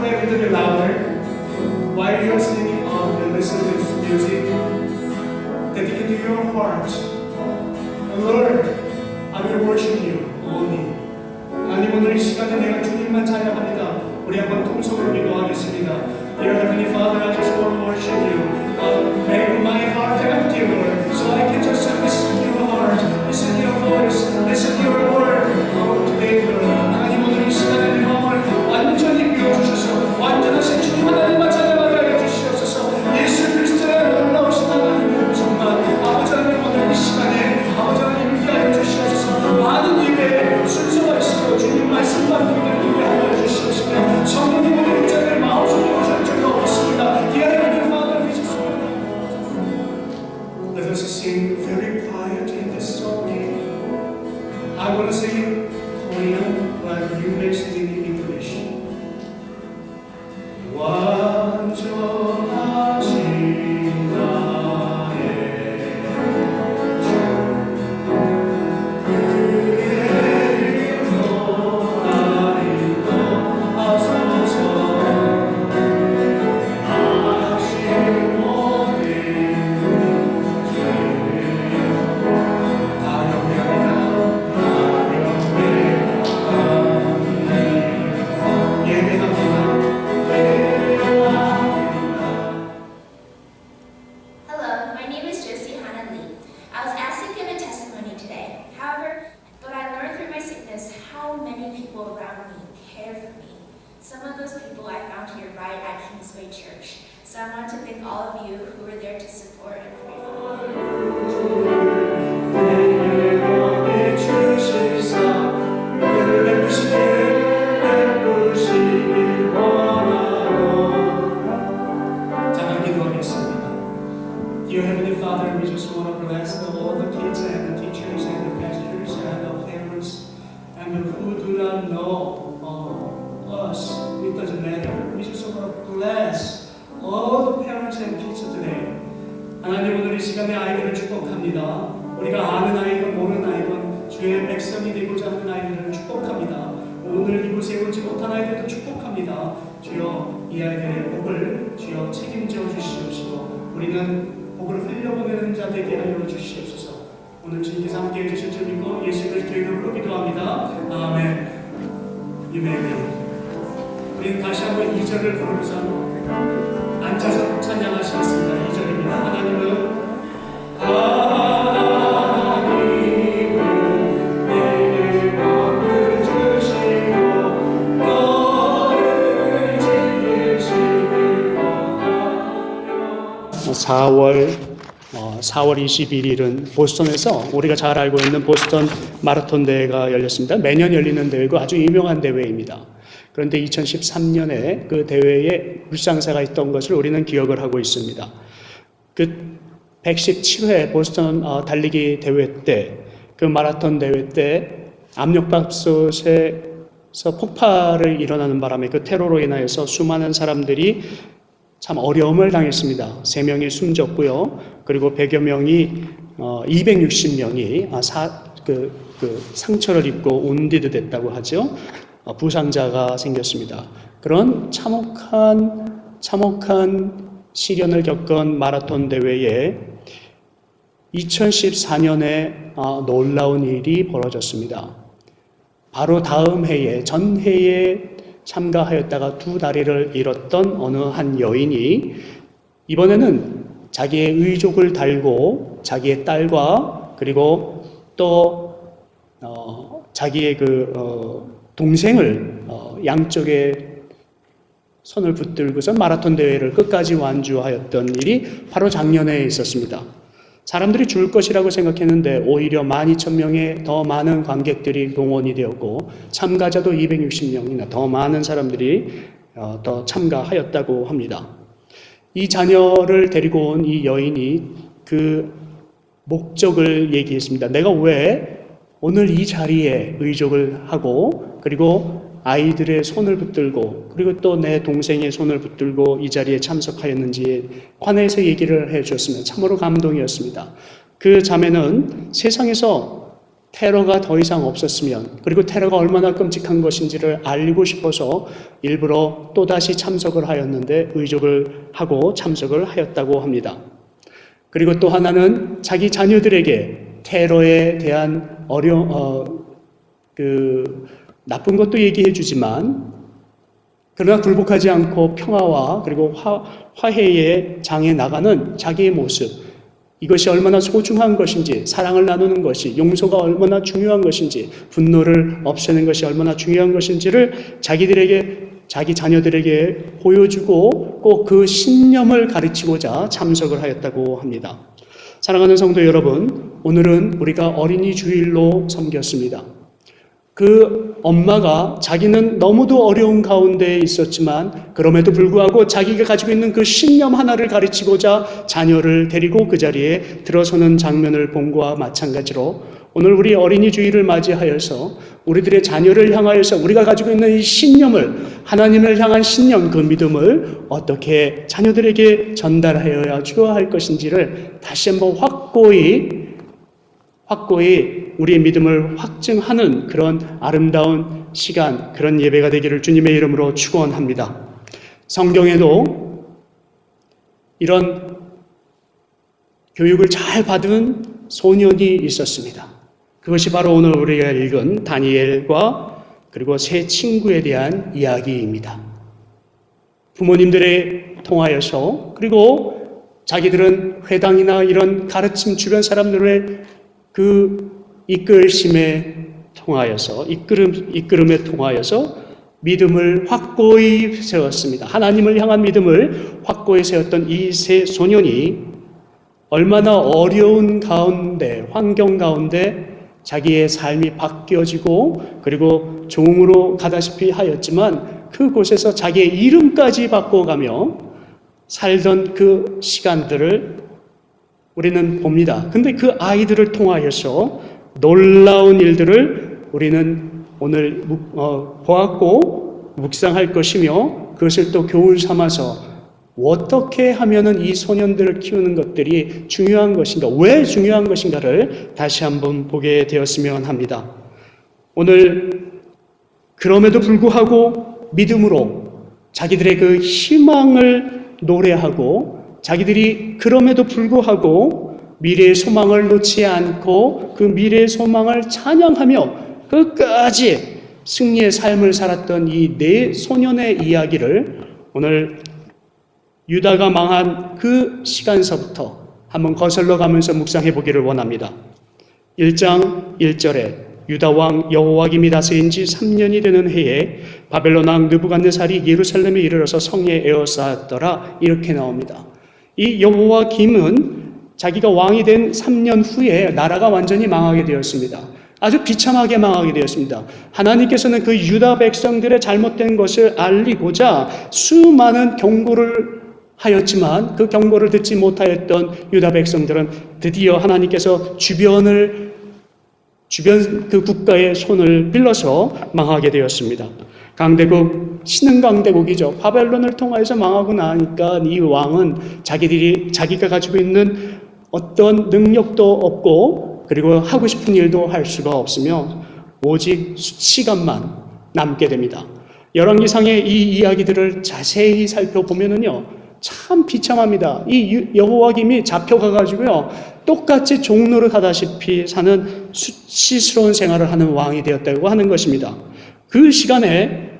play a little bit louder. While you're singing and listen to this music, dedicate to your heart. And Lord, I will worship you only. 하나님 오늘 이 시간에 내가 주님만 찬양합니다. 우리 한번 통성으로 기도하겠습니다. Dear Heavenly Father, I just want to worship you. Make my heart empty, Lord, so I can just listen to your heart, listen to your voice, listen to your word. Oh, today, Lord, 하나님 오늘 이 시간에 내 마음을 완전히 비워주셔서 완전하신 주님 하나님만 찬양하게 해 주시옵소서. 예수 그리스도의 놀라우신 하나님의 정말 아버지 하나님 오늘 이 시간에 아버지 하나님 위하여 주시옵소서. 많은 입에 순서가 있으고 주님 말씀만 듣는 입에 하여 주시옵소서. 성령님 오늘 이 자리에 마음속에 오실 줄로 없습니다. Dear Heavenly Father, we just want to let us sing very quiet in this song. I want to sing Korean, but you may sing in English. 완전하신 나의 주 그의 이름으로 날 인도하소서. 아신 모든 죄를 다 Hello, my name is Josie Hannah Lee. I was asked to give a testimony today. However, but I learned through my sickness how many people around me care for me. Some of those people I found here right at Kingsway Church. So I want to thank all of you who were there to support and pray for me. Dear Heavenly Father, we just want to bless all the kids and the teachers and the pastors and the parents and who do not know us. It doesn't matter. We just want to bless all the parents and kids today. 하나님 오늘 이 시간에 아이들을 축복합니다. 우리가 아는 아이건 모르는 아이건 주의 백성이 되고자 하는 아이들을 축복합니다. 오늘 이곳에 오지 못한 아이들도 축복합니다. 주여 이 아이들의 복을 주여 책임져 주시옵시고 우리는 복을 흘려보내는 자 되게 하여 주시옵소서. 오늘 주님께서 함께 해주실 줄 믿고 예수 그리스도의 이름으로 기도합니다. 아멘. 아멘. 우리는 다시 한번 2절을 부르면서 앉아서 찬양하시겠습니다. 2절입니다. 하나님은 내게 복을 주시고 너를 지키시길 원하며 4월 21일은 보스턴에서 우리가 잘 알고 있는 보스턴 마라톤 대회가 열렸습니다. 매년 열리는 대회고 아주 유명한 대회입니다. 그런데 2013년에 그 대회에 불상사가 있던 것을 우리는 기억을 하고 있습니다. 그 117회 보스턴 달리기 대회 때, 그 마라톤 대회 때 압력밥솥에서 폭발을 일어나는 바람에 그 테러로 인하여서 수많은 사람들이 참 어려움을 당했습니다. 3명이 숨졌고요. 그리고 100여 명이 260명이 상처를 입고 운디드 됐다고 하죠. 부상자가 생겼습니다. 그런 참혹한 시련을 겪은 마라톤 대회에 2014년에 놀라운 일이 벌어졌습니다. 바로 다음 해에 전해에 참가하였다가 2 다리를 잃었던 어느 한 여인이 이번에는 자기의 의족을 달고 자기의 딸과 그리고 또 자기의 동생을 양쪽에 손을 붙들고서 마라톤 대회를 끝까지 완주하였던 일이 바로 작년에 있었습니다. 사람들이 줄 것이라고 생각했는데 오히려 12,000명의 더 많은 관객들이 동원이 되었고 참가자도 260명이나 더 많은 사람들이 더 참가하였다고 합니다. 이 자녀를 데리고 온 이 여인이 그 목적을 얘기했습니다. 내가 왜 오늘 이 자리에 의족을 하고 그리고 아이들의 손을 붙들고 그리고 또 내 동생의 손을 붙들고 이 자리에 참석하였는지에 관해서 얘기를 해 주었으면 참으로 감동이었습니다. 그 자매는 세상에서 테러가 더 이상 없었으면, 그리고 테러가 얼마나 끔찍한 것인지를 알고 싶어서 일부러 또다시 참석을 하였는데 의족을 하고 참석을 하였다고 합니다. 그리고 또 하나는 자기 자녀들에게 테러에 대한 나쁜 것도 얘기해 주지만, 그러나 굴복하지 않고 평화와 그리고 화해의 장에 나가는 자기의 모습, 이것이 얼마나 소중한 것인지, 사랑을 나누는 것이, 용서가 얼마나 중요한 것인지, 분노를 없애는 것이 얼마나 중요한 것인지를 자기 자녀들에게 보여주고 꼭 그 신념을 가르치고자 참석을 하였다고 합니다. 사랑하는 성도 여러분, 오늘은 우리가 어린이 주일로 섬겼습니다. 그 엄마가 자기는 너무도 어려운 가운데 있었지만 그럼에도 불구하고 자기가 가지고 있는 그 신념 하나를 가르치고자 자녀를 데리고 그 자리에 들어서는 장면을 본 것과 마찬가지로 오늘 우리 어린이 주일을 맞이하여서 우리들의 자녀를 향하여서 우리가 가지고 있는 이 신념을, 하나님을 향한 신념, 그 믿음을 어떻게 자녀들에게 전달하여야 주어야 할 것인지를 다시 한번 확고히 우리의 믿음을 확증하는 그런 아름다운 시간, 그런 예배가 되기를 주님의 이름으로 축원합니다. 성경에도 이런 교육을 잘 받은 소년이 있었습니다. 그것이 바로 오늘 우리가 읽은 다니엘과 그리고 세 친구에 대한 이야기입니다. 부모님들에 통하여서, 그리고 자기들은 회당이나 이런 가르침 주변 사람들의 그 이끌심에 통하여서, 이끌음에 통하여서 믿음을 확고히 세웠습니다. 하나님을 향한 믿음을 확고히 세웠던 이 세 소년이 얼마나 어려운 가운데, 환경 가운데 자기의 삶이 바뀌어지고 그리고 종으로 가다시피 하였지만 그곳에서 자기의 이름까지 바꿔가며 살던 그 시간들을 우리는 봅니다. 근데 그 아이들을 통하여서 놀라운 일들을 우리는 오늘 보았고 묵상할 것이며, 그것을 또 교훈 삼아서 어떻게 하면은 이 소년들을 키우는 것들이 중요한 것인가, 왜 중요한 것인가를 다시 한번 보게 되었으면 합니다. 오늘 그럼에도 불구하고 믿음으로 자기들의 그 희망을 노래하고, 자기들이 그럼에도 불구하고 미래의 소망을 놓지 않고 그 미래의 소망을 찬양하며 끝까지 승리의 삶을 살았던 이 네 소년의 이야기를 오늘 유다가 망한 그 시간서부터 한번 거슬러 가면서 묵상해 보기를 원합니다. 1장 1절에 유다 왕 여호와김이 다스린 지 3년이 되는 해에 바벨론 왕 느부갓네살이 예루살렘에 이르러서 성에 에워싸였더라, 이렇게 나옵니다. 이 여호와김은 자기가 왕이 된 3년 후에 나라가 완전히 망하게 되었습니다. 아주 비참하게 망하게 되었습니다. 하나님께서는 그 유다 백성들의 잘못된 것을 알리고자 수많은 경고를 하였지만 그 경고를 듣지 못하였던 유다 백성들은 드디어 하나님께서 주변 그 국가의 손을 빌려서 망하게 되었습니다. 강대국, 신흥 강대국이죠. 바벨론을 통하여서 망하고 나니까 이 왕은 자기가 가지고 있는 어떤 능력도 없고 그리고 하고 싶은 일도 할 수가 없으며 오직 수치감만 남게 됩니다. 열왕기상의 이 이야기들을 자세히 살펴보면은요, 참 비참합니다. 이 여호와김이 잡혀가가지고요, 똑같이 종노릇 하다시피 사는 수치스러운 생활을 하는 왕이 되었다고 하는 것입니다. 그 시간에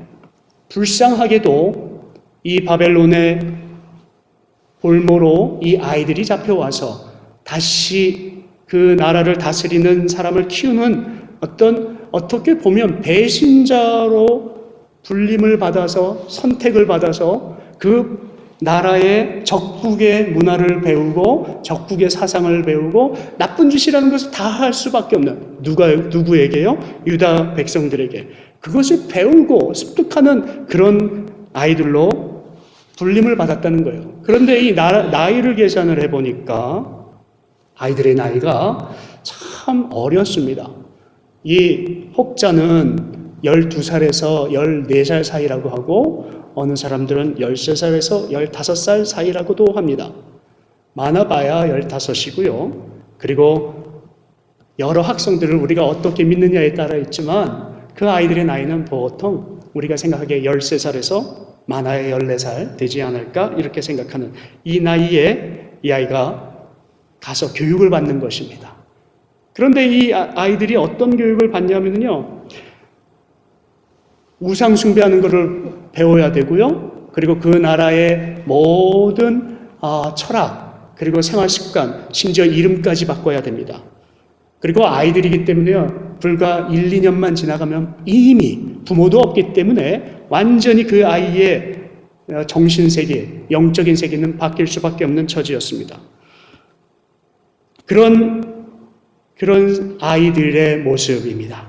불쌍하게도 이 바벨론의 볼모로 이 아이들이 잡혀와서 다시 그 나라를 다스리는 사람을 키우는 어떻게 보면 배신자로 불림을 받아서 선택을 받아서 그 나라의 적국의 문화를 배우고 적국의 사상을 배우고 나쁜 짓이라는 것을 다 할 수밖에 없는 누구에게요? 유다 백성들에게 그것을 배우고 습득하는 그런 아이들로 불림을 받았다는 거예요. 그런데 이 나이를 계산을 해보니까 아이들의 나이가 참 어렸습니다. 이 혹자는 12살에서 14살 사이라고 하고 어느 사람들은 13살에서 15살 사이라고도 합니다. 많아봐야 15이고요. 그리고 여러 학성들을 우리가 어떻게 믿느냐에 따라 있지만 그 아이들의 나이는 보통 우리가 생각하기에 13살에서 많아야 14살 되지 않을까 이렇게 생각하는 이 나이에 이 아이가 가서 교육을 받는 것입니다. 그런데 이 아이들이 어떤 교육을 받냐면요, 우상 숭배하는 것을 배워야 되고요, 그리고 그 나라의 모든 철학, 그리고 생활 습관, 심지어 이름까지 바꿔야 됩니다. 그리고 아이들이기 때문에요, 불과 1, 2년만 지나가면 이미 부모도 없기 때문에 완전히 그 아이의 정신세계, 영적인 세계는 바뀔 수밖에 없는 처지였습니다. 그런 아이들의 모습입니다.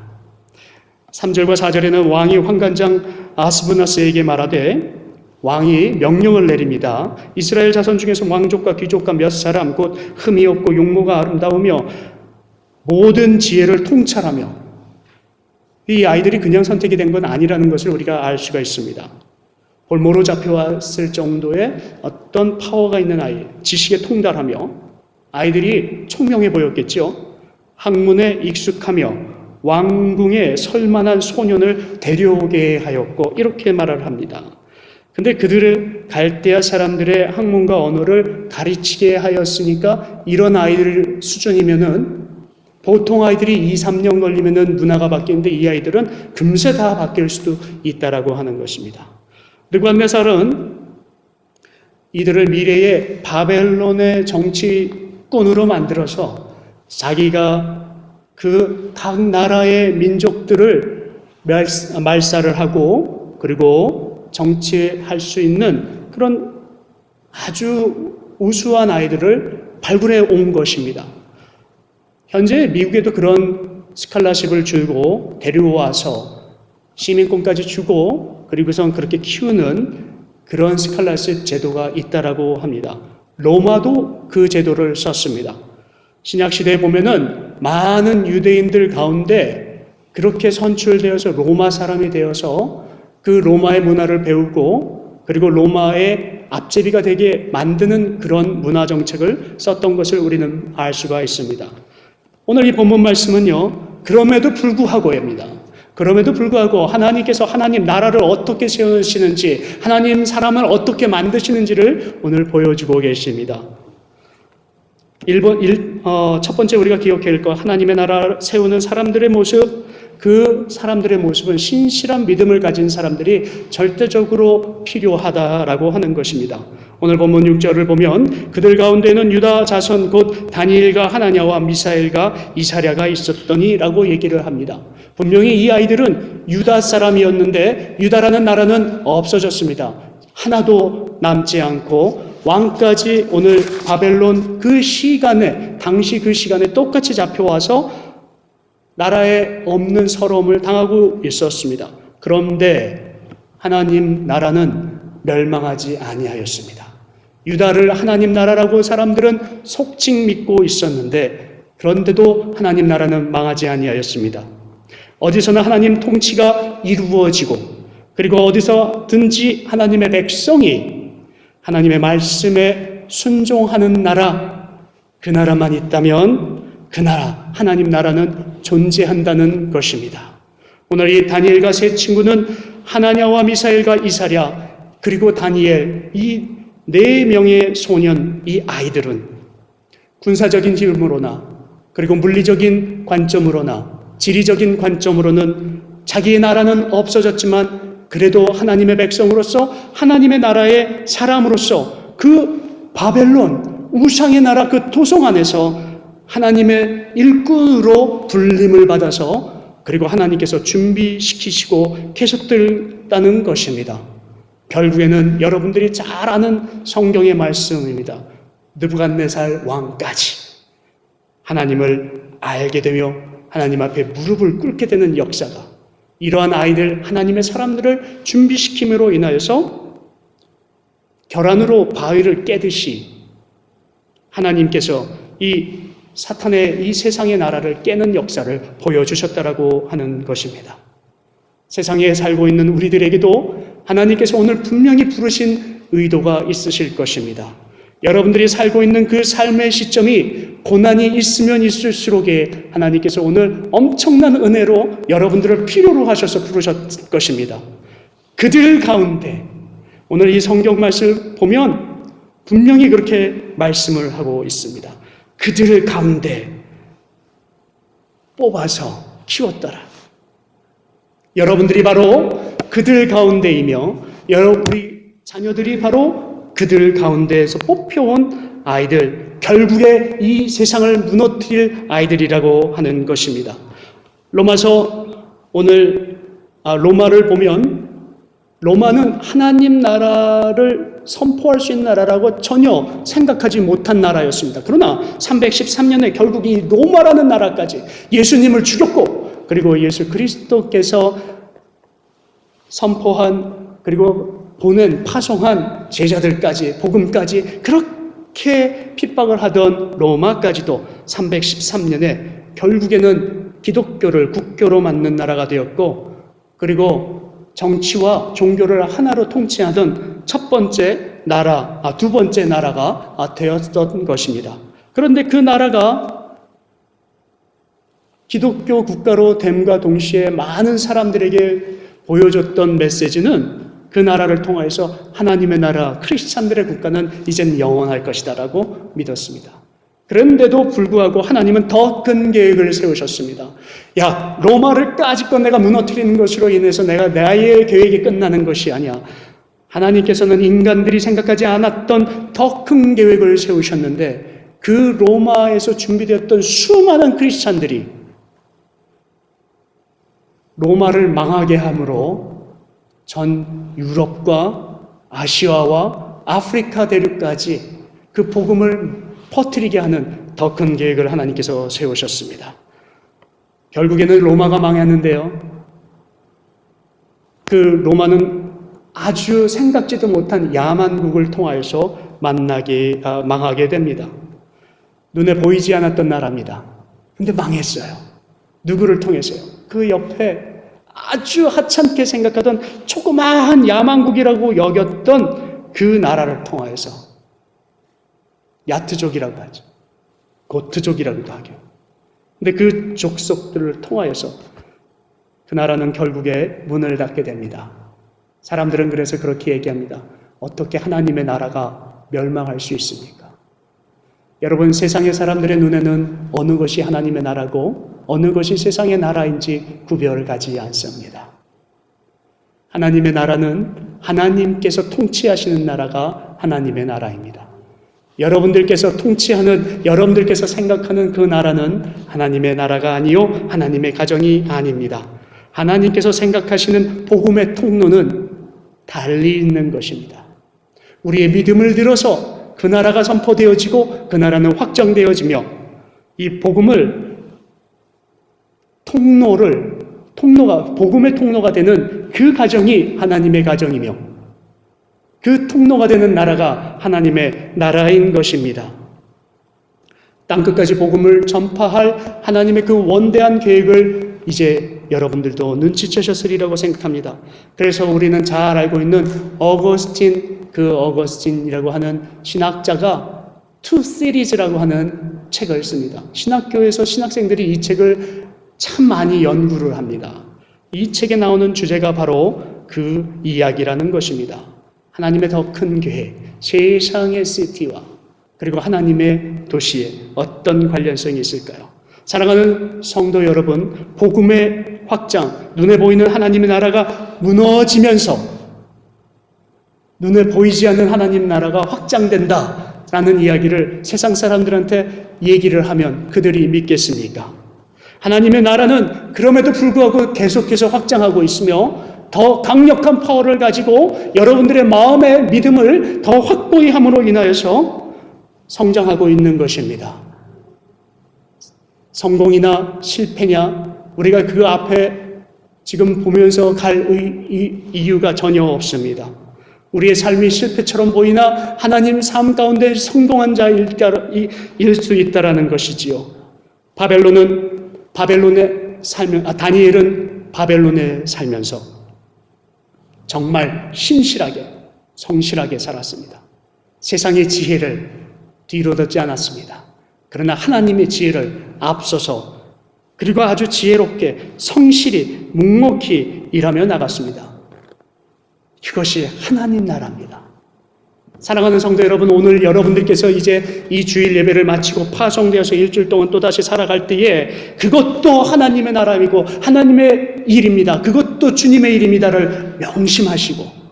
3절과 4절에는 왕이 환관장 아스브나스에게 말하되 왕이 명령을 내립니다. 이스라엘 자손 중에서 왕족과 귀족과 몇 사람 곧 흠이 없고 용모가 아름다우며 모든 지혜를 통찰하며, 이 아이들이 그냥 선택이 된 건 아니라는 것을 우리가 알 수가 있습니다. 볼모로 잡혀왔을 정도의 어떤 파워가 있는 아이, 지식에 통달하며 아이들이 총명해 보였겠죠. 학문에 익숙하며 왕궁에 설만한 소년을 데려오게 하였고 이렇게 말을 합니다. 근데 그들을 갈대아 사람들의 학문과 언어를 가르치게 하였으니까 이런 아이들 수준이면은 보통 아이들이 2, 3년 걸리면은 문화가 바뀌는데 이 아이들은 금세 다 바뀔 수도 있다라고 하는 것입니다. 느부갓네살은 이들을 미래의 바벨론의 정치꾼으로 만들어서 자기가 그 각 나라의 민족들을 말살을 하고 그리고 정치할 수 있는 그런 아주 우수한 아이들을 발굴해 온 것입니다. 현재 미국에도 그런 스칼라십을 주고 데려와서 시민권까지 주고 그리고선 그렇게 키우는 그런 스칼라십 제도가 있다라고 합니다. 로마도 그 제도를 썼습니다. 신약시대에 보면은 많은 유대인들 가운데 그렇게 선출되어서 로마 사람이 되어서 그 로마의 문화를 배우고 그리고 로마의 앞제비가 되게 만드는 그런 문화 정책을 썼던 것을 우리는 알 수가 있습니다. 오늘 이 본문 말씀은요, 그럼에도 불구하고입니다. 그럼에도 불구하고 하나님께서 하나님 나라를 어떻게 세우시는지, 하나님 사람을 어떻게 만드시는지를 오늘 보여주고 계십니다. 첫 번째 우리가 기억해야 할 것, 하나님의 나라 세우는 사람들의 모습, 그 사람들의 모습은 신실한 믿음을 가진 사람들이 절대적으로 필요하다라고 하는 것입니다. 오늘 본문 6절을 보면 그들 가운데는 유다 자손 곧 다니엘과 하나냐와 미사엘과 이사랴가 있었더니 라고 얘기를 합니다. 분명히 이 아이들은 유다 사람이었는데 유다라는 나라는 없어졌습니다. 하나도 남지 않고 왕까지 오늘 바벨론 그 시간에, 당시 그 시간에 똑같이 잡혀와서 나라에 없는 서러움을 당하고 있었습니다. 그런데 하나님 나라는 멸망하지 아니하였습니다. 유다를 하나님 나라라고 사람들은 속칭 믿고 있었는데 그런데도 하나님 나라는 망하지 아니하였습니다. 어디서나 하나님 통치가 이루어지고 그리고 어디서든지 하나님의 백성이 하나님의 말씀에 순종하는 나라, 그 나라만 있다면 그 나라, 하나님 나라는 존재한다는 것입니다. 오늘 이 다니엘과 세 친구는 하나냐와 미사엘과 이사랴 그리고 다니엘, 이 4명의 소년, 이 아이들은 군사적인 힘으로나 그리고 물리적인 관점으로나 지리적인 관점으로는 자기의 나라는 없어졌지만 그래도 하나님의 백성으로서 하나님의 나라의 사람으로서 그 바벨론 우상의 나라 그 토성 안에서 하나님의 일꾼으로 불림을 받아서 그리고 하나님께서 준비시키시고 계셨다는 것입니다. 결국에는 여러분들이 잘 아는 성경의 말씀입니다. 느부갓네살 왕까지 하나님을 알게 되며 하나님 앞에 무릎을 꿇게 되는 역사가, 이러한 아이들 하나님의 사람들을 준비시킴으로 인하여서 결안으로 바위를 깨듯이 하나님께서 이 사탄의 이 세상의 나라를 깨는 역사를 보여주셨다라고 하는 것입니다. 세상에 살고 있는 우리들에게도 하나님께서 오늘 분명히 부르신 의도가 있으실 것입니다. 여러분들이 살고 있는 그 삶의 시점이 고난이 있으면 있을수록에 하나님께서 오늘 엄청난 은혜로 여러분들을 필요로 하셔서 부르셨을 것입니다. 그들 가운데 오늘 이 성경 말씀을 보면 분명히 그렇게 말씀을 하고 있습니다. 그들 가운데 뽑아서 키웠더라. 여러분들이 바로 그들 가운데이며 우리 자녀들이 바로 그들 가운데에서 뽑혀온 아이들, 결국에 이 세상을 무너뜨릴 아이들이라고 하는 것입니다. 로마를 보면 로마는 하나님 나라를 선포할 수 있는 나라라고 전혀 생각하지 못한 나라였습니다. 그러나 313년에 결국 이 로마라는 나라까지 예수님을 죽였고, 그리고 예수 그리스도께서 선포한 그리고 파송한 제자들까지, 복음까지 그렇게 핍박을 하던 로마까지도 313년에 결국에는 기독교를 국교로 만든 나라가 되었고, 그리고 정치와 종교를 하나로 통치하던 두 번째 나라가 되었던 것입니다. 그런데 그 나라가 기독교 국가로 됨과 동시에 많은 사람들에게 보여줬던 메시지는 그 나라를 통해서 하나님의 나라, 크리스찬들의 국가는 이젠 영원할 것이다라고 믿었습니다. 그런데도 불구하고 하나님은 더 큰 계획을 세우셨습니다. 야, 로마를 까짓것 내가 무너뜨리는 것으로 인해서 나의 계획이 끝나는 것이 아니야. 하나님께서는 인간들이 생각하지 않았던 더 큰 계획을 세우셨는데, 그 로마에서 준비되었던 수많은 크리스찬들이 로마를 망하게 함으로 전 유럽과 아시아와 아프리카 대륙까지 그 복음을 퍼뜨리게 하는 더 큰 계획을 하나님께서 세우셨습니다. 결국에는 로마가 망했는데요. 그 로마는 아주 생각지도 못한 야만국을 통하여서 망하게 됩니다. 눈에 보이지 않았던 나라입니다. 근데 망했어요. 누구를 통해서요? 그 옆에 아주 하찮게 생각하던 조그마한 야만국이라고 여겼던 그 나라를 통하여서, 야트족이라고 하죠. 고트족이라고도 하죠. 근데 그 족속들을 통하여서 그 나라는 결국에 문을 닫게 됩니다. 사람들은 그래서 그렇게 얘기합니다. 어떻게 하나님의 나라가 멸망할 수 있습니까? 여러분, 세상의 사람들의 눈에는 어느 것이 하나님의 나라고 어느 것이 세상의 나라인지 구별가지 않습니다. 하나님의 나라는 하나님께서 통치하시는 나라가 하나님의 나라입니다. 여러분들께서 통치하는, 여러분들께서 생각하는 그 나라는 하나님의 나라가 아니요 하나님의 가정이 아닙니다. 하나님께서 생각하시는 복음의 통로는 달리 있는 것입니다. 우리의 믿음을 들어서 그 나라가 선포되어지고 그 나라는 확정되어지며, 이 복음을 복음의 통로가 되는 그 가정이 하나님의 가정이며, 그 통로가 되는 나라가 하나님의 나라인 것입니다. 땅끝까지 복음을 전파할 하나님의 그 원대한 계획을 이제 여러분들도 눈치채셨으리라고 생각합니다. 그래서 우리는 잘 알고 있는 어거스틴이라고 하는 신학자가 Two Cities라고 하는 책을 씁니다. 신학교에서 신학생들이 이 책을 참 많이 연구를 합니다. 이 책에 나오는 주제가 바로 그 이야기라는 것입니다. 하나님의 더 큰 계획, 세상의 시티와 그리고 하나님의 도시에 어떤 관련성이 있을까요? 사랑하는 성도 여러분, 복음의 확장, 눈에 보이는 하나님의 나라가 무너지면서 눈에 보이지 않는 하나님 나라가 확장된다라는 이야기를 세상 사람들한테 얘기를 하면 그들이 믿겠습니까? 하나님의 나라는 그럼에도 불구하고 계속해서 확장하고 있으며 더 강력한 파워를 가지고 여러분들의 마음의 믿음을 더 확고히 함으로 인하여서 성장하고 있는 것입니다. 성공이나 실패냐, 우리가 그 앞에 지금 보면서 갈 이유가 전혀 없습니다. 우리의 삶이 실패처럼 보이나 하나님 삶 가운데 성공한 자일 수 있다라는 것이지요. 다니엘은 바벨론에 살면서 정말 신실하게, 성실하게 살았습니다. 세상의 지혜를 뒤로 뒀지 않았습니다. 그러나 하나님의 지혜를 앞서서 그리고 아주 지혜롭게 성실히 묵묵히 일하며 나갔습니다. 그것이 하나님 나라입니다. 사랑하는 성도 여러분, 오늘 여러분들께서 이제 이 주일 예배를 마치고 파송되어서 일주일 동안 또다시 살아갈 때에 그것도 하나님의 나라이고 하나님의 일입니다. 그것도 주님의 일입니다를 명심하시고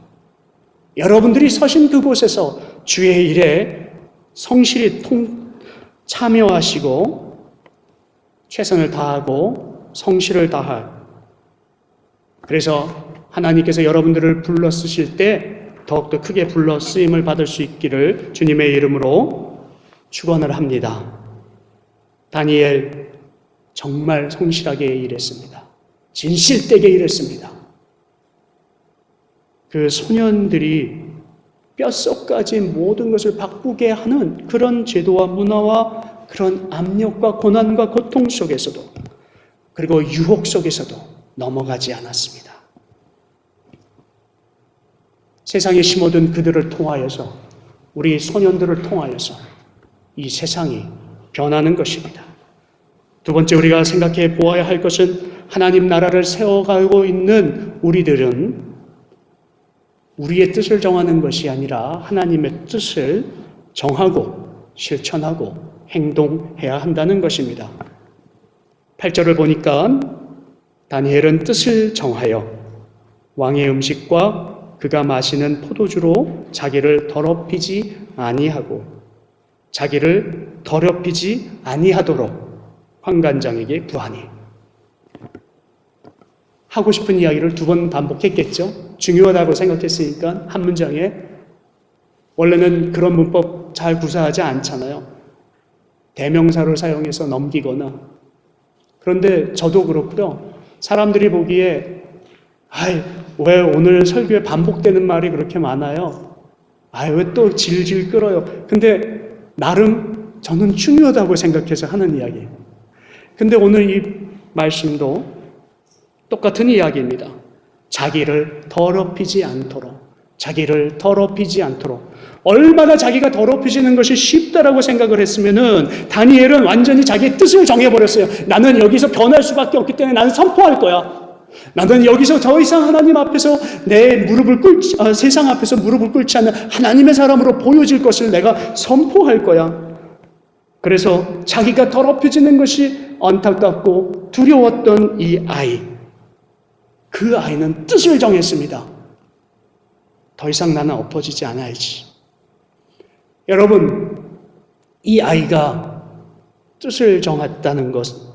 여러분들이 서신 그곳에서 주의 일에 성실히 참여하시고 최선을 다하고 성실을 다할, 그래서 하나님께서 여러분들을 불러 쓰실 때 더욱더 크게 불러 쓰임을 받을 수 있기를 주님의 이름으로 축원을 합니다. 다니엘 정말 성실하게 일했습니다. 진실되게 일했습니다. 그 소년들이 뼛속까지 모든 것을 바꾸게 하는 그런 제도와 문화와 그런 압력과 고난과 고통 속에서도 그리고 유혹 속에서도 넘어가지 않았습니다. 세상에 심어둔 그들을 통하여서 우리 소년들을 통하여서 이 세상이 변하는 것입니다. 두 번째 우리가 생각해 보아야 할 것은 하나님 나라를 세워가고 있는 우리들은 우리의 뜻을 정하는 것이 아니라 하나님의 뜻을 정하고 실천하고 행동해야 한다는 것입니다. 8절을 보니까 다니엘은 뜻을 정하여 왕의 음식과 그가 마시는 포도주로 자기를 더럽히지 아니하고 자기를 더럽히지 아니하도록 환관장에게 구하니. 하고 싶은 이야기를 두 번 반복했겠죠. 중요하다고 생각했으니까 한 문장에. 원래는 그런 문법 잘 구사하지 않잖아요. 대명사를 사용해서 넘기거나. 그런데 저도 그렇고요. 사람들이 보기에 왜 오늘 설교에 반복되는 말이 그렇게 많아요? 왜 또 질질 끌어요? 근데 나름 저는 중요하다고 생각해서 하는 이야기예요. 근데 오늘 이 말씀도 똑같은 이야기입니다. 자기를 더럽히지 않도록, 자기를 더럽히지 않도록. 얼마나 자기가 더럽혀지는 것이 쉽다라고 생각을 했으면은 다니엘은 완전히 자기의 뜻을 정해버렸어요. 나는 여기서 변할 수밖에 없기 때문에 나는 선포할 거야. 나는 여기서 더 이상 하나님 앞에서 세상 앞에서 무릎을 꿇지 않는 하나님의 사람으로 보여질 것을 내가 선포할 거야. 그래서 자기가 더럽혀지는 것이 안타깝고 두려웠던 이 아이, 그 아이는 뜻을 정했습니다. 더 이상 나는 엎어지지 않아야지. 여러분, 이 아이가 뜻을 정했다는 것,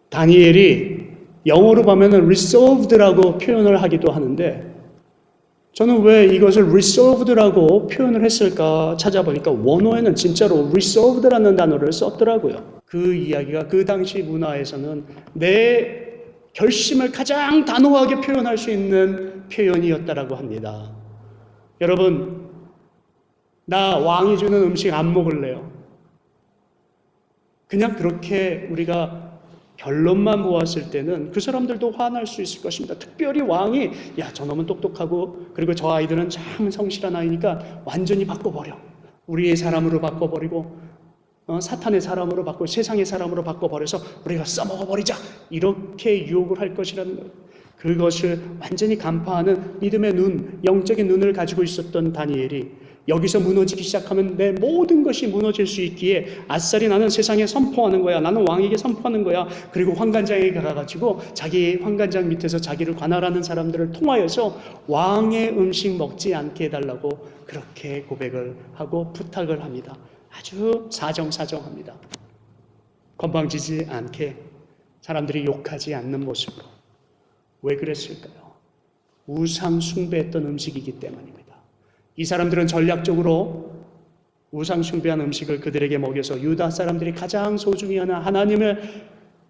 다니엘이 영어로 보면 resolved라고 표현을 하기도 하는데 저는 왜 이것을 resolved라고 표현을 했을까 찾아보니까 원어에는 진짜로 resolved라는 단어를 썼더라고요. 그 이야기가 그 당시 문화에서는 내 결심을 가장 단호하게 표현할 수 있는 표현이었다라고 합니다. 여러분, 나 왕이 주는 음식 안 먹을래요. 그냥 그렇게 우리가 결론만 보았을 때는 그 사람들도 화날 수 있을 것입니다. 특별히 왕이 저놈은 똑똑하고 그리고 저 아이들은 참 성실한 아이니까 완전히 바꿔버려. 우리의 사람으로 바꿔버리고 사탄의 사람으로 바꾸고 세상의 사람으로 바꿔버려서 우리가 써먹어버리자. 이렇게 유혹을 할 것이라는 거예요. 그것을 완전히 간파하는 믿음의 눈, 영적인 눈을 가지고 있었던 다니엘이 여기서 무너지기 시작하면 내 모든 것이 무너질 수 있기에 아싸리 나는 세상에 선포하는 거야. 나는 왕에게 선포하는 거야. 그리고 환관장에게 가가지고 자기 환관장 밑에서 자기를 관할하는 사람들을 통하여서 왕의 음식 먹지 않게 해달라고 그렇게 고백을 하고 부탁을 합니다. 아주 사정사정합니다. 건방지지 않게 사람들이 욕하지 않는 모습으로. 왜 그랬을까요? 우상 숭배했던 음식이기 때문입니다. 이 사람들은 전략적으로 우상 숭배한 음식을 그들에게 먹여서 유다 사람들이 가장 소중히 하는 하나님을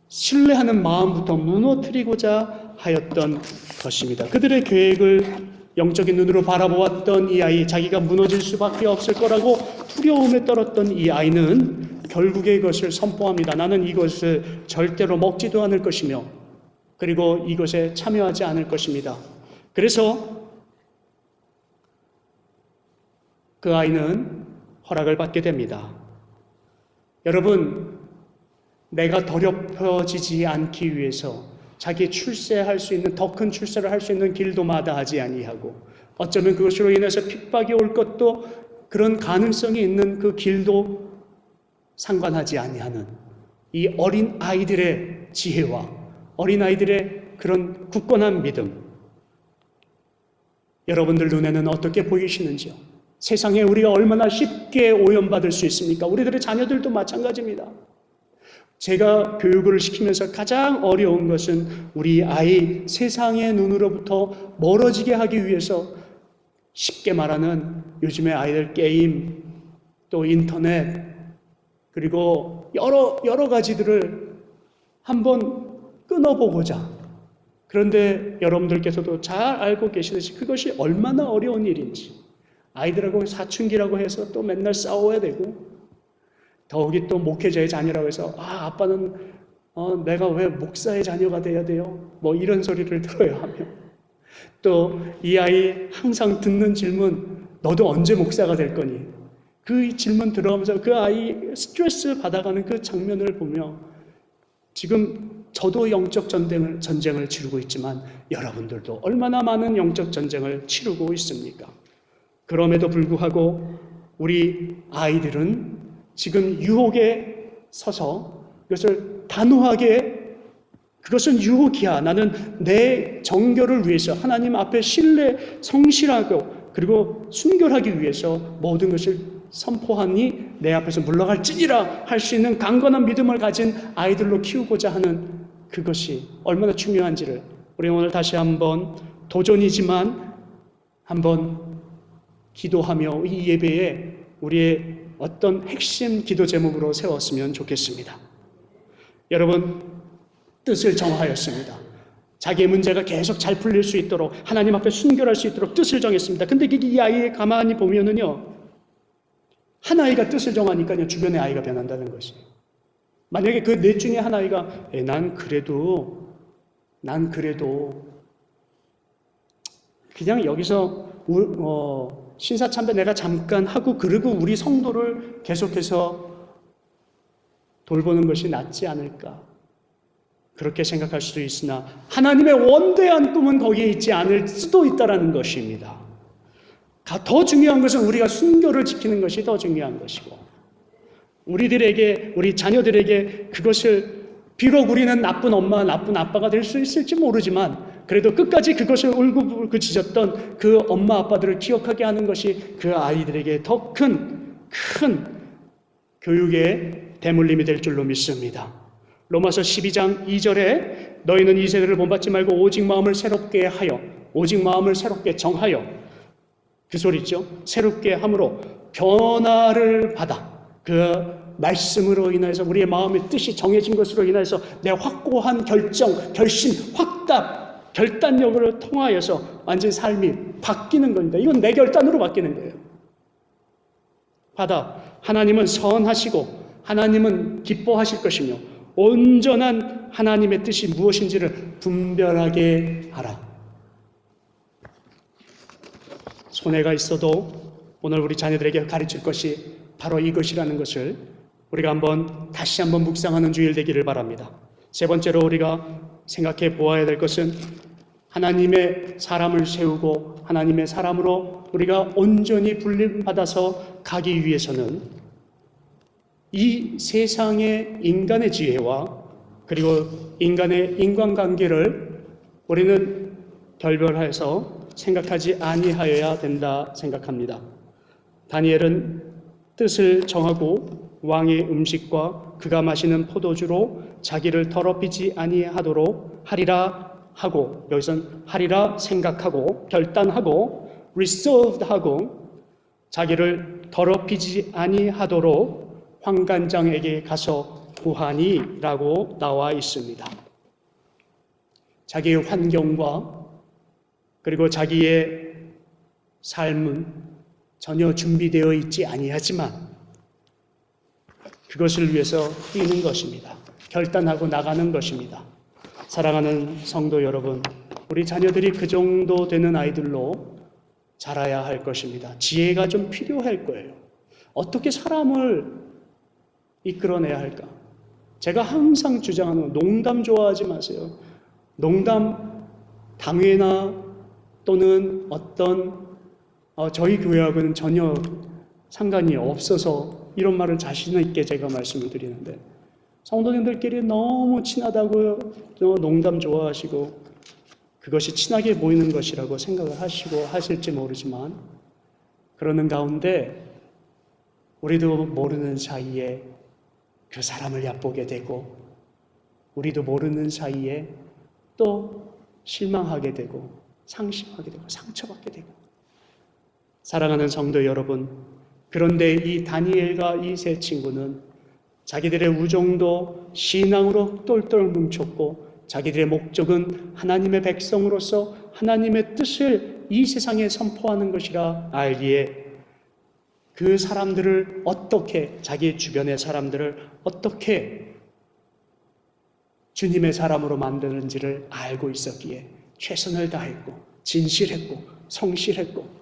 신뢰하는 마음부터 무너뜨리고자 하였던 것입니다. 그들의 계획을 영적인 눈으로 바라보았던 이 아이, 자기가 무너질 수밖에 없을 거라고 두려움에 떨었던 이 아이는 결국에 이것을 선포합니다. 나는 이것을 절대로 먹지도 않을 것이며 그리고 이것에 참여하지 않을 것입니다. 그래서 그 아이는 허락을 받게 됩니다. 여러분, 내가 더럽혀지지 않기 위해서 자기 출세할 수 있는, 더 큰 출세를 할 수 있는 길도 마다하지 아니하고, 어쩌면 그것으로 인해서 핍박이 올 것도, 그런 가능성이 있는 그 길도 상관하지 아니하는 이 어린 아이들의 지혜와 어린 아이들의 그런 굳건한 믿음, 여러분들 눈에는 어떻게 보이시는지요? 세상에 우리가 얼마나 쉽게 오염받을 수 있습니까? 우리들의 자녀들도 마찬가지입니다. 제가 교육을 시키면서 가장 어려운 것은 우리 아이 세상의 눈으로부터 멀어지게 하기 위해서, 쉽게 말하는 요즘의 아이들 게임, 또 인터넷, 그리고 여러 가지들을 한번 끊어보고자. 그런데 여러분들께서도 잘 알고 계시듯이 그것이 얼마나 어려운 일인지, 아이들하고 사춘기라고 해서 또 맨날 싸워야 되고, 더욱이 또 목회자의 자녀라고 해서 아빠는 내가 왜 목사의 자녀가 돼야 돼요? 뭐 이런 소리를 들어야 하며, 또 이 아이 항상 듣는 질문, 너도 언제 목사가 될 거니? 그 질문 들어가면서 그 아이 스트레스 받아가는 그 장면을 보며, 지금 저도 영적 전쟁을 치르고 있지만 여러분들도 얼마나 많은 영적 전쟁을 치르고 있습니까? 그럼에도 불구하고 우리 아이들은 지금 유혹에 서서 이것을 단호하게, 그것은 유혹이야, 나는 내 정결을 위해서 하나님 앞에 성실하고 그리고 순결하기 위해서 모든 것을 선포하니 내 앞에서 물러갈지니라 할 수 있는 강건한 믿음을 가진 아이들로 키우고자 하는 그것이 얼마나 중요한지를 우리 오늘 다시 한번, 도전이지만 한번 기도하며 이 예배에 우리의 어떤 핵심 기도 제목으로 세웠으면 좋겠습니다. 여러분, 뜻을 정하였습니다. 자기의 문제가 계속 잘 풀릴 수 있도록, 하나님 앞에 순결할 수 있도록 뜻을 정했습니다. 근데 이 아이의 가만히 보면은요, 한 아이가 뜻을 정하니까요, 주변의 아이가 변한다는 것이에요. 만약에 그 넷 중에 한 아이가 난 그래도 그냥 여기서 신사참배 내가 잠깐 하고 그리고 우리 성도를 계속해서 돌보는 것이 낫지 않을까, 그렇게 생각할 수도 있으나 하나님의 원대한 꿈은 거기에 있지 않을 수도 있다는 것입니다. 더 중요한 것은 우리가 순교를 지키는 것이 더 중요한 것이고, 우리들에게, 우리 자녀들에게 그것을, 비록 우리는 나쁜 엄마, 나쁜 아빠가 될 수 있을지 모르지만 그래도 끝까지 그것을 울고불고 그 엄마 아빠들을 기억하게 하는 것이 그 아이들에게 더 큰 교육의 대물림이 될 줄로 믿습니다. 로마서 12장 2절에 너희는 이 세대를 본받지 말고 오직 마음을 새롭게 하여, 오직 마음을 새롭게 정하여, 그 소리죠. 새롭게 함으로 변화를 받아, 그 말씀으로 인해서 우리의 마음의 뜻이 정해진 것으로 인해서 내 확고한 결정, 결심, 결단력을 통하여서 완전히 삶이 바뀌는 겁니다. 이건 내 결단으로 바뀌는 거예요. 하나님은 선하시고 하나님은 기뻐하실 것이며 온전한 하나님의 뜻이 무엇인지를 분별하게 하라. 손해가 있어도 오늘 우리 자녀들에게 가르칠 것이 바로 이것이라는 것을 우리가 다시 한번 묵상하는 주일 되기를 바랍니다. 세 번째로 우리가 생각해 보아야 될 것은, 하나님의 사람을 세우고 하나님의 사람으로 우리가 온전히 불림받아서 가기 위해서는 이 세상의 인간의 지혜와 그리고 인간의 인간관계를 우리는 결별해서 생각하지 아니하여야 된다 생각합니다. 다니엘은 뜻을 정하고 왕의 음식과 그가 마시는 포도주로 자기를 더럽히지 아니하도록 하리라 하고, 여기서는 하리라 생각하고 결단하고 resolved 하고 자기를 더럽히지 아니하도록 환관장에게 가서 구하니라고 나와 있습니다. 자기의 환경과 그리고 자기의 삶은 전혀 준비되어 있지 아니하지만 그것을 위해서 뛰는 것입니다. 결단하고 나가는 것입니다. 사랑하는 성도 여러분, 우리 자녀들이 그 정도 되는 아이들로 자라야 할 것입니다. 지혜가 좀 필요할 거예요. 어떻게 사람을 이끌어내야 할까? 제가 항상 주장하는 건 농담 좋아하지 마세요. 농담 당회나 또는 어떤 저희 교회하고는 전혀 상관이 없어서 이런 말을 자신 있게 제가 말씀을 드리는데, 성도님들끼리 너무 친하다고 농담 좋아하시고 그것이 친하게 보이는 것이라고 생각을 하시고 하실지 모르지만, 그러는 가운데 우리도 모르는 사이에 그 사람을 얕보게 되고, 우리도 모르는 사이에 또 실망하게 되고 상심하게 되고 상처받게 되고. 사랑하는 성도 여러분, 그런데 이 다니엘과 이 세 친구는 자기들의 우정도 신앙으로 똘똘 뭉쳤고, 자기들의 목적은 하나님의 백성으로서 하나님의 뜻을 이 세상에 선포하는 것이라 알기에, 그 사람들을 어떻게, 자기 주변의 사람들을 어떻게 주님의 사람으로 만드는지를 알고 있었기에 최선을 다했고 진실했고 성실했고,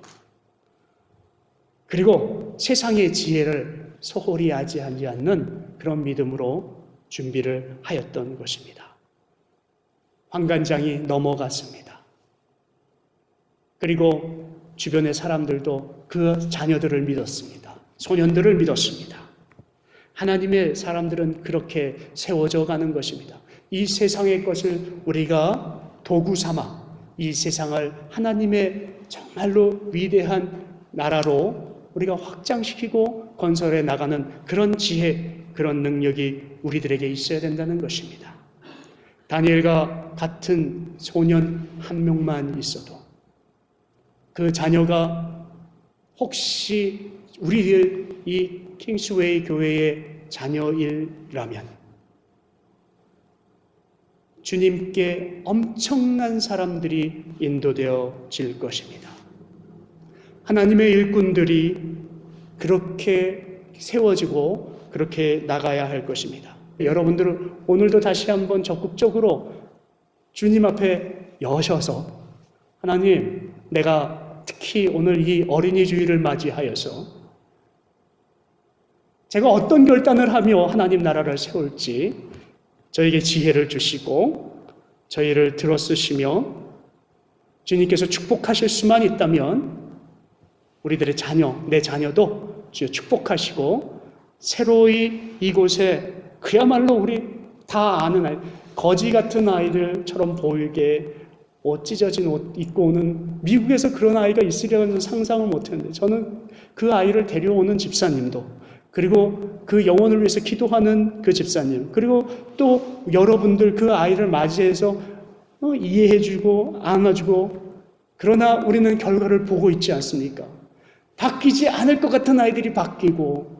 그리고 세상의 지혜를 소홀히 하지 않는 그런 믿음으로 준비를 하였던 것입니다. 환관장이 넘어갔습니다. 그리고 주변의 사람들도 그 자녀들을 믿었습니다. 소년들을 믿었습니다. 하나님의 사람들은 그렇게 세워져 가는 것입니다. 이 세상의 것을 우리가 도구 삼아 이 세상을 하나님의 정말로 위대한 나라로 우리가 확장시키고 건설해 나가는 그런 지혜, 그런 능력이 우리들에게 있어야 된다는 것입니다. 다니엘과 같은 소년 한 명만 있어도, 그 자녀가 혹시 우리들 이 킹스웨이 교회의 자녀이라면 주님께 엄청난 사람들이 인도되어질 것입니다. 하나님의 일꾼들이 그렇게 세워지고 그렇게 나가야 할 것입니다. 여러분들은 오늘도 다시 한번 적극적으로 주님 앞에 여셔서, 하나님, 내가 특히 오늘 이 어린이 주일을 맞이하여서 제가 어떤 결단을 하며 하나님 나라를 세울지 저에게 지혜를 주시고 저희를 들어쓰시며 주님께서 축복하실 수만 있다면 우리들의 자녀, 내 자녀도 주여 축복하시고 새로이 이곳에 그야말로 우리 다 아는 아이, 거지 같은 아이들처럼 보이게 옷 찢어진 옷 입고 오는, 미국에서 그런 아이가 있으려는 상상을 못했는데, 저는 그 아이를 데려오는 집사님도, 그리고 그 영혼을 위해서 기도하는 그 집사님, 그리고 또 여러분들 그 아이를 맞이해서 이해해주고 안아주고, 그러나 우리는 결과를 보고 있지 않습니까? 바뀌지 않을 것 같은 아이들이 바뀌고,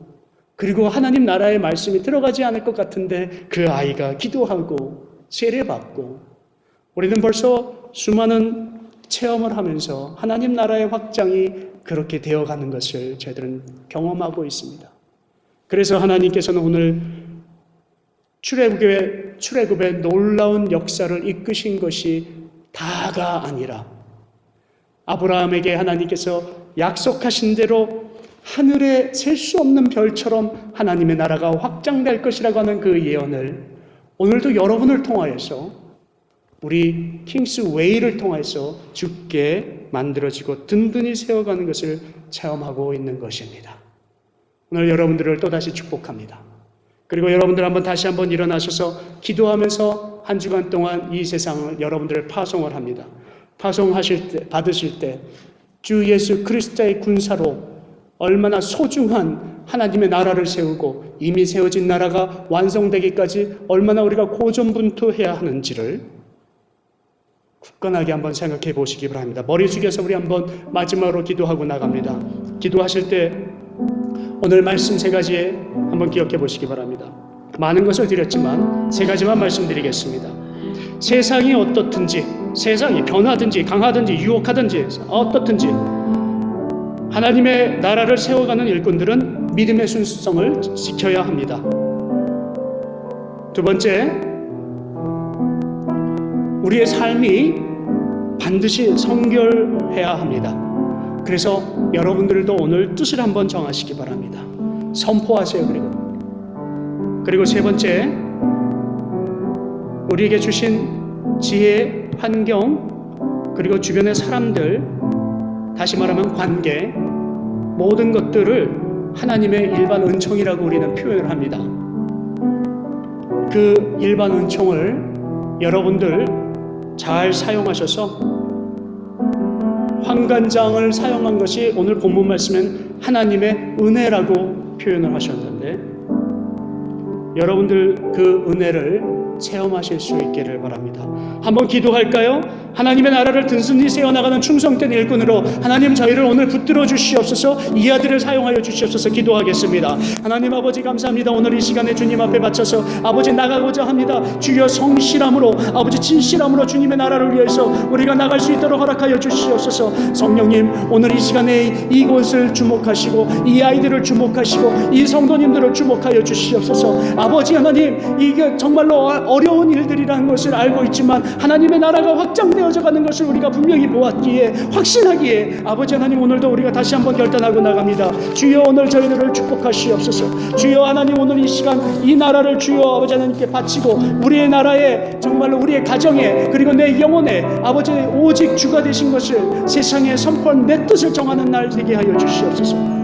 그리고 하나님 나라의 말씀이 들어가지 않을 것 같은데 그 아이가 기도하고 세례받고, 우리는 벌써 수많은 체험을 하면서 하나님 나라의 확장이 그렇게 되어가는 것을 저희들은 경험하고 있습니다. 그래서 하나님께서는 오늘 출애굽의 놀라운 역사를 이끄신 것이 다가 아니라, 아브라함에게 하나님께서 약속하신 대로 하늘에 셀 수 없는 별처럼 하나님의 나라가 확장될 것이라고 하는 그 예언을 오늘도 여러분을 통하여서, 우리 킹스웨이를 통해서 주께 만들어지고 든든히 세워가는 것을 체험하고 있는 것입니다. 오늘 여러분들을 또다시 축복합니다. 그리고 여러분들 다시 한번 일어나셔서 기도하면서 한 주간 동안 이 세상을 여러분들을 파송을 합니다. 파송하실 때, 받으실 때 주 예수 그리스도의 군사로 얼마나 소중한 하나님의 나라를 세우고 이미 세워진 나라가 완성되기까지 얼마나 우리가 고전분투해야 하는지를 굳건하게 한번 생각해 보시기 바랍니다. 머리 숙여서 우리 한번 마지막으로 기도하고 나갑니다. 기도하실 때 오늘 말씀 세 가지에 한번 기억해 보시기 바랍니다. 많은 것을 드렸지만 세 가지만 말씀드리겠습니다. 세상이 어떻든지, 세상이 변하든지 강하든지 유혹하든지 어떻든지 하나님의 나라를 세워가는 일꾼들은 믿음의 순수성을 지켜야 합니다. 두 번째, 우리의 삶이 반드시 성결해야 합니다. 그래서 여러분들도 오늘 뜻을 한번 정하시기 바랍니다. 선포하세요. 그리고 세 번째, 우리에게 주신 지혜, 환경, 그리고 주변의 사람들, 다시 말하면 관계, 모든 것들을 하나님의 일반 은총이라고 우리는 표현을 합니다. 그 일반 은총을 여러분들 잘 사용하셔서 환관장을 사용한 것이 오늘 본문 말씀엔 하나님의 은혜라고 표현을 하셨는데, 여러분들 그 은혜를 체험하실 수 있기를 바랍니다. 한번 기도할까요? 하나님의 나라를 든든히 세워나가는 충성된 일꾼으로 하나님 저희를 오늘 붙들어 주시옵소서. 이 아들을 사용하여 주시옵소서. 기도하겠습니다. 하나님 아버지 감사합니다. 오늘 이 시간에 주님 앞에 바쳐서 아버지 나가고자 합니다. 주여 성실함으로 아버지 진실함으로 주님의 나라를 위해서 우리가 나갈 수 있도록 허락하여 주시옵소서. 성령님 오늘 이 시간에 이곳을 주목하시고 이 아이들을 주목하시고 이 성도님들을 주목하여 주시옵소서. 아버지 하나님, 이게 정말로 어려운 일들이라는 것을 알고 있지만 하나님의 나라가 확장되어져 가는 것을 우리가 분명히 보았기에, 확신하기에 아버지 하나님 오늘도 우리가 다시 한번 결단하고 나갑니다. 주여 오늘 저희들을 축복하시옵소서. 주여 하나님 오늘 이 시간 이 나라를 주여 아버지 하나님께 바치고 우리의 나라에 정말로 우리의 가정에 그리고 내 영혼에 아버지 오직 주가 되신 것을 세상에 선포한 내 뜻을 정하는 날 되게 하여 주시옵소서.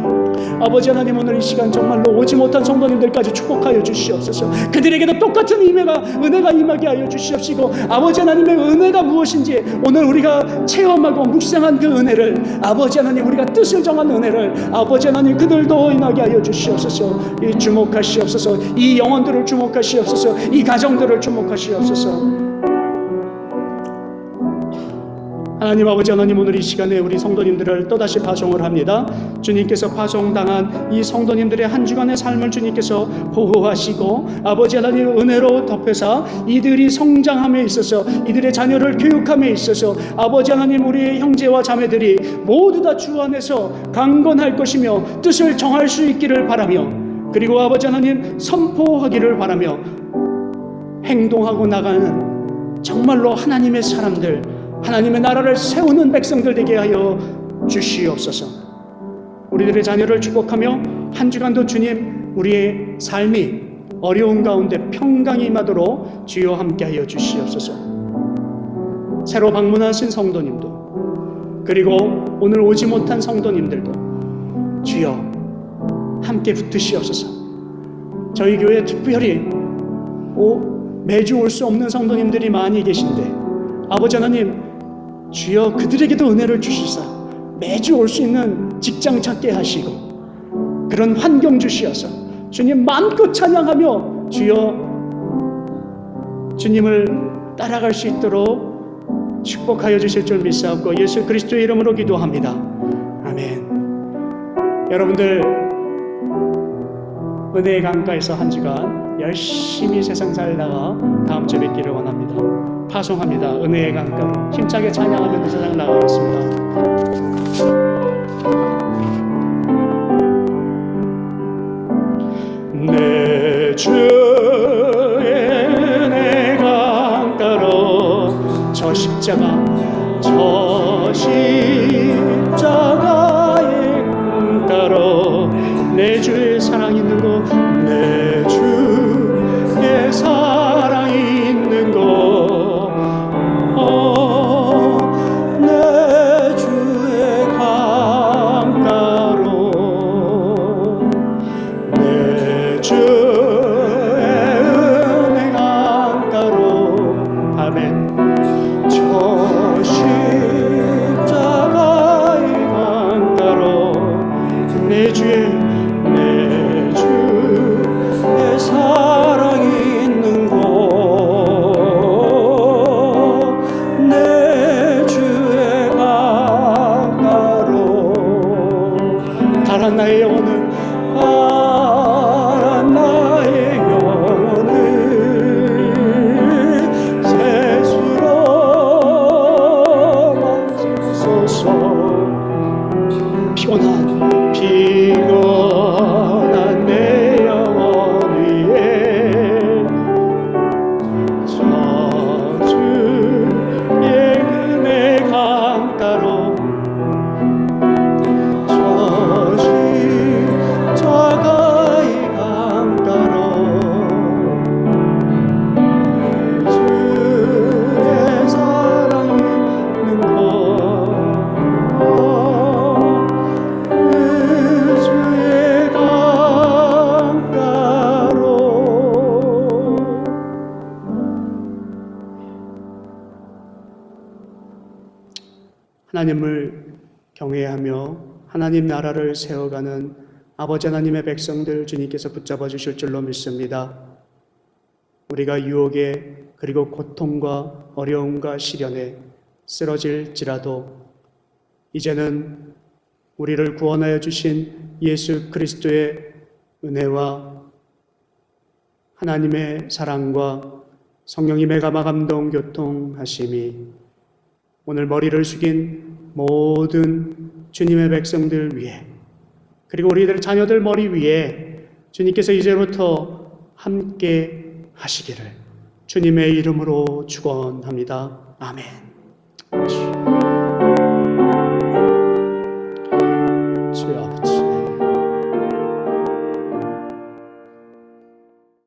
아버지 하나님 오늘 이 시간 정말로 오지 못한 성도님들까지 축복하여 주시옵소서. 그들에게도 똑같은 은혜가 임하게 하여 주시옵시고, 아버지 하나님의 은혜가 무엇인지 오늘 우리가 체험하고 묵상한 그 은혜를 아버지 하나님 우리가 뜻을 정한 은혜를 아버지 하나님 그들도 인하게 하여 주시옵소서. 이 주목하시옵소서. 이 영혼들을 주목하시옵소서. 이 가정들을 주목하시옵소서. 하나님 아버지 하나님 오늘 이 시간에 우리 성도님들을 또다시 파송을 합니다. 주님께서 파송당한 이 성도님들의 한 주간의 삶을 주님께서 보호하시고 아버지 하나님 은혜로 덮여서 이들이 성장함에 있어서 이들의 자녀를 교육함에 있어서 아버지 하나님 우리의 형제와 자매들이 모두 다 주 안에서 강건할 것이며 뜻을 정할 수 있기를 바라며, 그리고 아버지 하나님 선포하기를 바라며 행동하고 나가는 정말로 하나님의 사람들, 하나님의 나라를 세우는 백성들 되게 하여 주시옵소서. 우리들의 자녀를 축복하며 한 주간도 주님 우리의 삶이 어려운 가운데 평강이 임하도록 주여 함께 하여 주시옵소서. 새로 방문하신 성도님도 그리고 오늘 오지 못한 성도님들도 주여 함께 붙으시옵소서. 저희 교회에 특별히 매주 올 수 없는 성도님들이 많이 계신데 아버지 하나님 주여 그들에게도 은혜를 주시사 매주 올 수 있는 직장 찾게 하시고 그런 환경 주시어서 주님 마음껏 찬양하며 주여 주님을 따라갈 수 있도록 축복하여 주실 줄 믿사옵고 예수 그리스도의 이름으로 기도합니다. 아멘. 여러분들 은혜의 강가에서 한 주간 열심히 세상 살다가 다음 주에 뵙기를 원합니다. 파송합니다. 은혜의 강가 힘차게 찬양하며 그 세상 나가겠습니다. 내 주의 은혜 강가로 저 십자가의 강가로 내 주의 사랑이 있는 곳, 내 주의 사랑이 있는 곳, 내 주의 강가로 내 주의 은혜 강가로 아멘. 저 십자가의 강가로 내 주의 사랑이 있는 곳, 내 주의 강가로 가란 나의 영혼을 가란 나의 영혼을 세수로 만지소서. 피곤한 내 영혼 위에 저 주의 은혜 강가로 하나님을 경외하며 하나님 나라를 세워가는 아버지 하나님의 백성들 주님께서 붙잡아 주실 줄로 믿습니다. 우리가 유혹에 그리고 고통과 어려움과 시련에 쓰러질지라도 이제는 우리를 구원하여 주신 예수 그리스도의 은혜와 하나님의 사랑과 성령님의 감화감동 교통하심이 오늘 머리를 숙인 모든 주님의 백성들 위에 그리고 우리들 자녀들 머리 위에 주님께서 이제부터 함께 하시기를 주님의 이름으로 축원합니다. 아멘. 주여.